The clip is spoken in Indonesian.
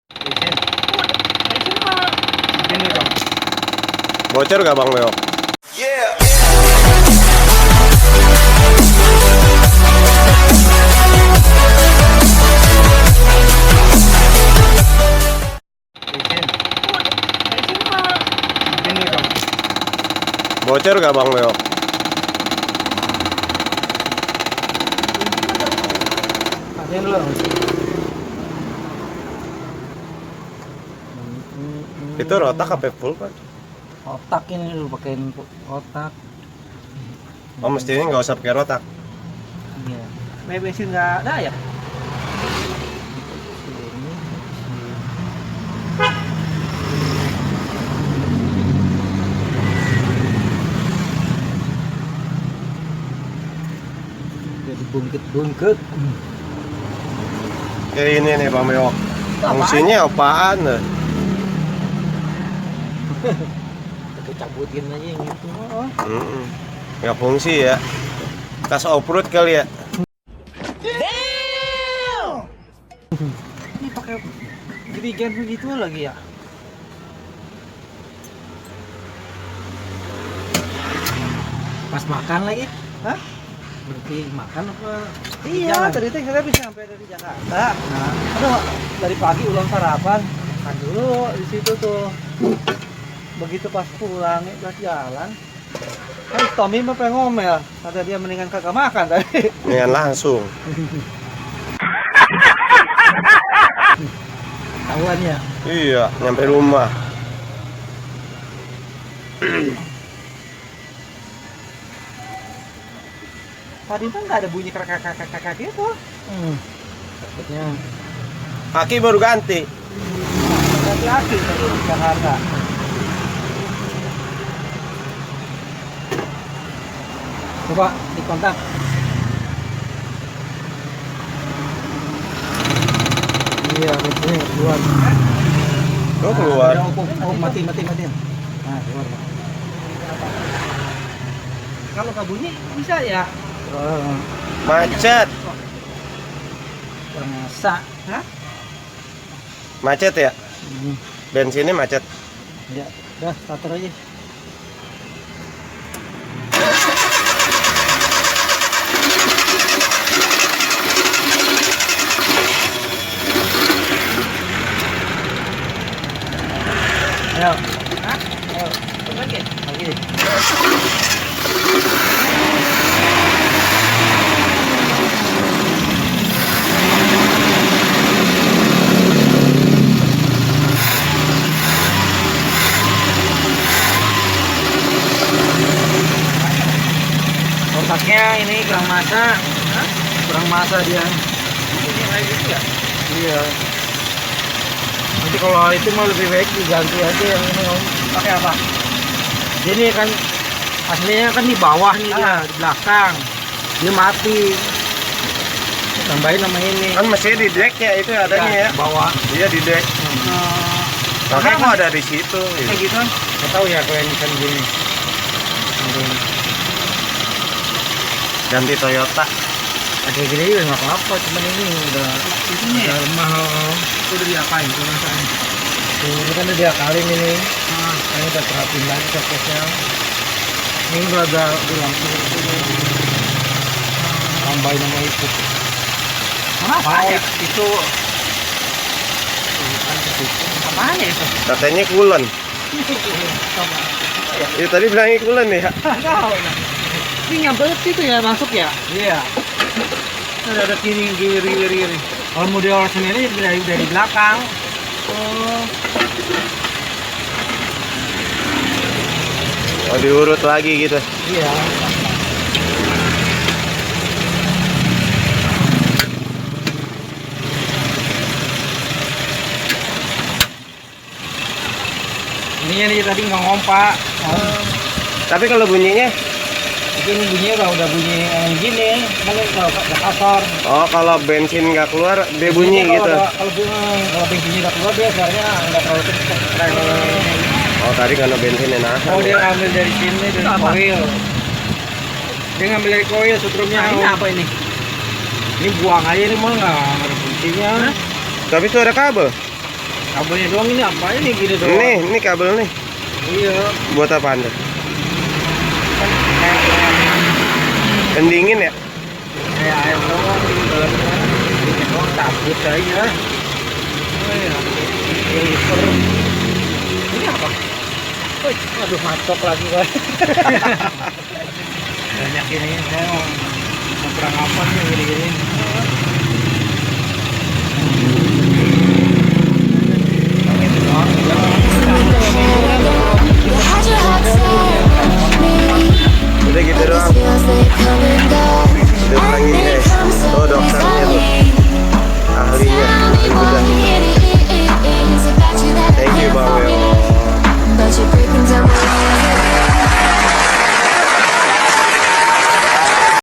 Ini dong. Bocor gak Bang Leo? Ini dong. Bocor gak Bang Leo? Ada dulu. Itu rotak apa full Pak? Otak ini dulu pakein otak. Oh mestinya nggak usah pakai rotak. Iya. Bensin nggak ada ya? Jadi bungkit-bungkit. Kayak ini nih Bang Leo. Fungsinya apaan? Kita cabutin aja yang itu. Nggak fungsi ya. Tas off-road kali ya. Ini pakai gerigan begitu lagi ya? Pas makan lagi? Hah? Berarti makan apa? Iya, tadi teh kita bisa sampai dari Jakarta. Nah, aduh, dari pagi ulang sarapan. Makan dulu di situ tuh. Begitu pas pulang, pas jalan. Kan Tommy mah pengen ngomel. Kata dia mendingan kagak makan tadi. Dengan langsung. Tahuan ya. Iya, nyampe rumah. Tadi mah nggak ada bunyi kakak gitu. Takutnya Kaki baru ganti. laki-laki tadi di Jakarta. Coba dikontak. Iya, betul keluar. Oh keluar. Oh, mati. Nah, keluar. Kalau nggak bunyi bisa ya? Macet. Masa? Hah? Macet ya? Bensinnya macet. Ya, udah starter aja. Ayo. Hah? Ayo. Lagi. Otaknya ini kurang masa. Hah? Kurang masa dia. Ini kayak gitu ya? Iya. Nanti kalau itu mah lebih baik diganti aja yang ini Om. Pakai apa? Ini kan aslinya kan di bawah nih dia, di belakang. Dia mati. Tambahin sama ini. Kan mesinnya di deck ya itu adanya ya. Bawah. Iya di deck. Makanya kok ada di situ. Kayak gitu kan? Nggak tahu ya kalau yang ikan gini. Ganti Toyota. Ada gini juga nggak apa-apa, cuman ini udah mahal. Itu udah diapain tuh rasanya? Ini kan udah diakalin ini. Ini udah terapin lagi coklatnya. Ini udah ada bilang tambahin sama itu. Kenapa ya? Itu apaan ya itu? Katanya kulen. Itu tadi bilangnya kulen ya. Ini nyampe itu ya masuk ya? Iya. Ada kiri. Kalau model sendiri dari belakang. Oh diurut lagi gitu. Iya. Ininya nih tadi nggak ngompak. Tapi kalau bunyinya? Ini bunyinya udah bunyi gini, mana kalau kasar. Oh kalau bensin nggak keluar dia bunyi gitu. Kalau bensinnya nggak keluar dia suaranya nggak terlalu kencang. Oh tadi karena bensinnya nahan. Oh dia ambil dari sini dari koil. Dia ngambil dari koil setrumnya. Ini apa ini? Ini buang aja ini mah nggak ada fungsinya. Tapi itu ada kabel. Kabelnya doang ini apa ini gini doang? Ini kabel nih. Iya. Buat apa Anda? Kan kayak Pendingin ya? kayak air doang di dalamnya. Ini doang takut aja. Oh iya. Filter. Ini apa? Wih, aduh macok lagi guys. Banyak ini saya mau perang apa nih gini-gini.